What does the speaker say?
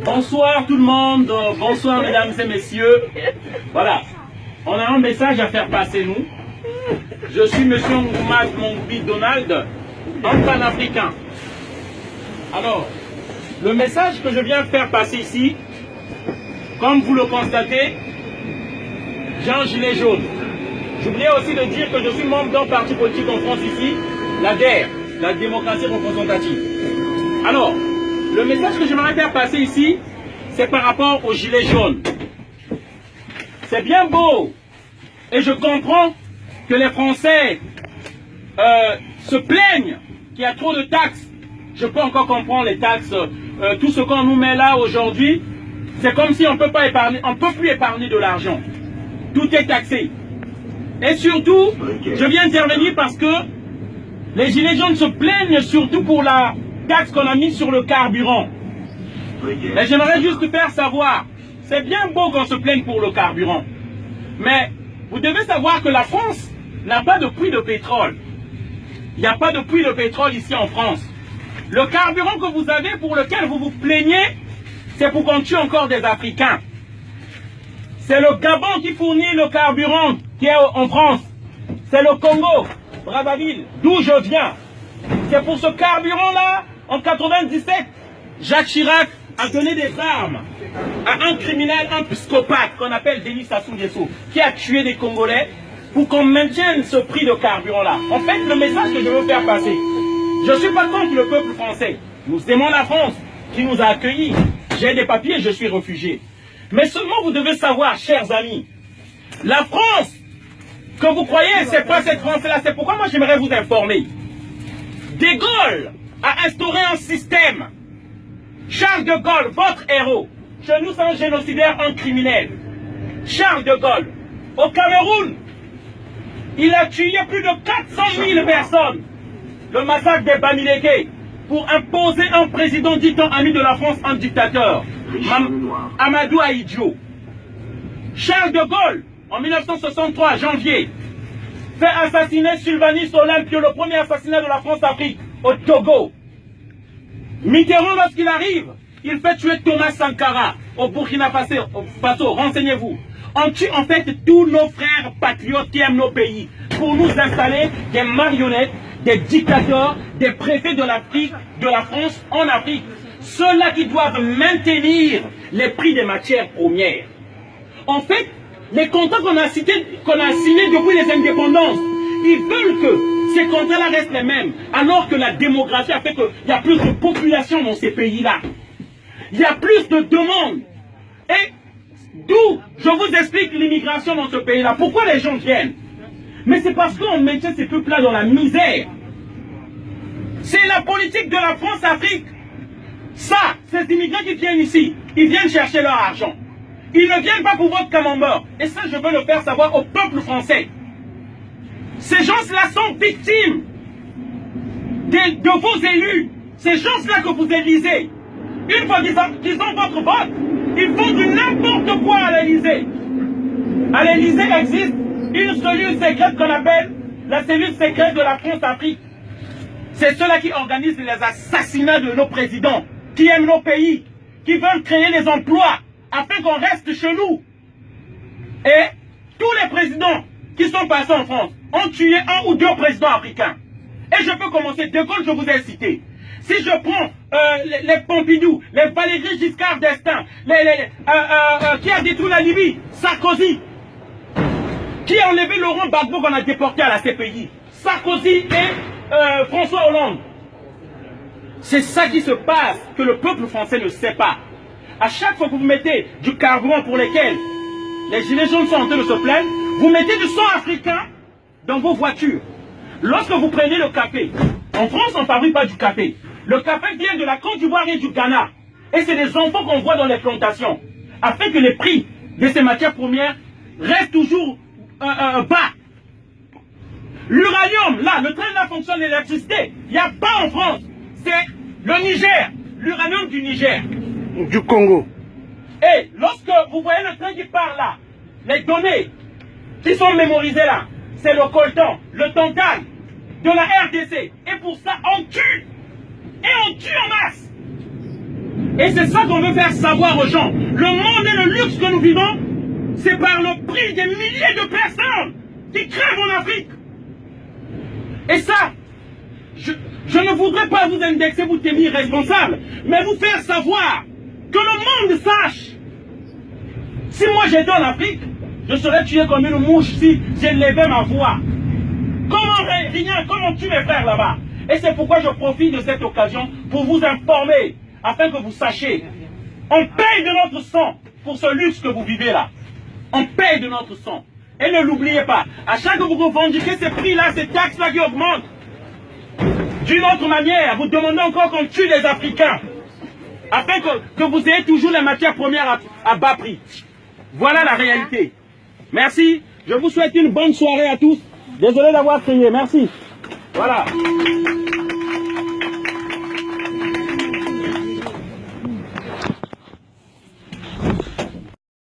Bonsoir tout le monde, bonsoir mesdames et messieurs. Voilà, on a un message à faire passer nous. Je suis monsieur Ngoumad Mongbi Donald, un panafricain. Alors, le message que je viens faire passer ici, comme vous le constatez, j'ai un gilet jaune. J'oubliais aussi de dire que je suis membre d'un parti politique en France ici, la DER, la démocratie représentative. Alors, le message que j'aimerais faire passer ici, c'est par rapport au gilet jaune. C'est bien beau, et je comprends que les Français se plaignent qu'il y a trop de taxes. Je peux encore comprendre les taxes, tout ce qu'on nous met là aujourd'hui, c'est comme si on ne peut pas épargner, on ne peut plus épargner de l'argent. Tout est taxé. Et surtout, je viens intervenir parce que les gilets jaunes se plaignent surtout pour la taxe qu'on a mise sur le carburant. Mais j'aimerais juste faire savoir, c'est bien beau qu'on se plaigne pour le carburant, mais vous devez savoir que la France n'a pas de puits de pétrole. Il n'y a pas de puits de pétrole ici en France. Le carburant que vous avez, pour lequel vous vous plaignez, c'est pour qu'on tue encore des Africains. C'est le Gabon qui fournit le carburant qui est en France. C'est le Congo, Brazzaville, d'où je viens. C'est pour ce carburant-là, en 97, Jacques Chirac a donné des armes à un criminel, un psychopathe qu'on appelle Denis Sassou Nguesso, qui a tué des Congolais pour qu'on maintienne ce prix de carburant-là. En fait, le message que je veux faire passer, je ne suis pas contre le peuple français. Nous aimons la France qui nous a accueillis. J'ai des papiers, je suis réfugié. Mais seulement vous devez savoir, chers amis, la France que vous croyez, c'est pas cette France-là. C'est pourquoi moi j'aimerais vous informer. De Gaulle a instauré un système. Charles de Gaulle, votre héros, chez nous c'est un génocidaire, un criminel. Charles de Gaulle, au Cameroun, il a tué plus de 400 000 personnes. Le massacre des Bamileke, pour imposer un président dit ami de la France, un dictateur. Amadou Ahidjo. Charles de Gaulle, en 1963, janvier, fait assassiner Sylvanus Olympio, le premier assassinat de la France-Afrique, au Togo. Mitterrand, lorsqu'il arrive, il fait tuer Thomas Sankara au Burkina Faso. Renseignez-vous. On tue en fait tous nos frères patriotes qui aiment nos pays pour nous installer des marionnettes, des dictateurs, des préfets de l'Afrique, de la France en Afrique. Ceux-là qui doivent maintenir les prix des matières premières. En fait, les contrats qu'on a signés depuis les indépendances, ils veulent que ces contrats-là restent les mêmes, alors que la démographie a fait qu'il y a plus de population dans ces pays-là. Il y a plus de demandes. Et d'où je vous explique l'immigration dans ce pays-là. Pourquoi les gens viennent? Mais c'est parce qu'on maintient ces peuples-là dans la misère. C'est la politique de la France-Afrique. Ça, ces immigrants qui viennent ici, ils viennent chercher leur argent. Ils ne viennent pas pour votre camembert. Et ça, je veux le faire savoir au peuple français. Ces gens-là sont victimes de vos élus. Ces gens-là que vous élisez. Une fois qu'ils ont votre vote, ils font du n'importe quoi à l'Élysée. À l'Élysée existe une cellule secrète qu'on appelle la cellule secrète de la France-Afrique. C'est ceux-là qui organisent les assassinats de nos présidents, qui aiment nos pays, qui veulent créer les emplois afin qu'on reste chez nous. Et tous les présidents qui sont passés en France ont tué un ou deux présidents africains. Et je peux commencer. De Gaulle, je vous ai cité. Si je prends les Pompidou, les Valéry Giscard d'Estaing, qui a détruit la Libye, Sarkozy, qui a enlevé Laurent Gbagbo qu'on a déporté à la CPI, Sarkozy et François Hollande. C'est ça qui se passe, que le peuple français ne sait pas. À chaque fois que vous mettez du carburant pour lequel les gilets jaunes sont en train de se plaindre, vous mettez du sang africain dans vos voitures. Lorsque vous prenez le café, en France on ne fabrique pas du café. Le café vient de la Côte d'Ivoire et du Ghana. Et c'est des enfants qu'on voit dans les plantations. Afin que les prix de ces matières premières restent toujours bas. L'uranium, là, le train là fonctionne l'électricité. Il n'y a pas en France. C'est le Niger, l'uranium du Niger. Du Congo. Et lorsque vous voyez le train qui part là, les données qui sont mémorisées là, c'est le coltan, le tantal de la RDC. Et pour ça, on tue. Et on tue en masse. Et c'est ça qu'on veut faire savoir aux gens. Le monde et le luxe que nous vivons, c'est par le prix des milliers de personnes qui crèvent en Afrique. Et ça, je ne voudrais pas vous indexer, vous tenir responsable, mais vous faire savoir que le monde sache. Si moi j'étais en Afrique, je serais tué comme une mouche si j'élevais ma voix. Comment tuer mes frères là-bas? Et c'est pourquoi je profite de cette occasion pour vous informer, afin que vous sachiez. On paye de notre sang pour ce luxe que vous vivez là. On paye de notre sang. Et ne l'oubliez pas, à chaque fois que vous revendiquez ces prix-là, ces taxes-là qui augmentent, d'une autre manière, vous demandez encore qu'on tue les Africains, afin que vous ayez toujours les matières premières à bas prix. Voilà la réalité. Merci. Je vous souhaite une bonne soirée à tous. Désolé d'avoir crié. Merci. Voilà.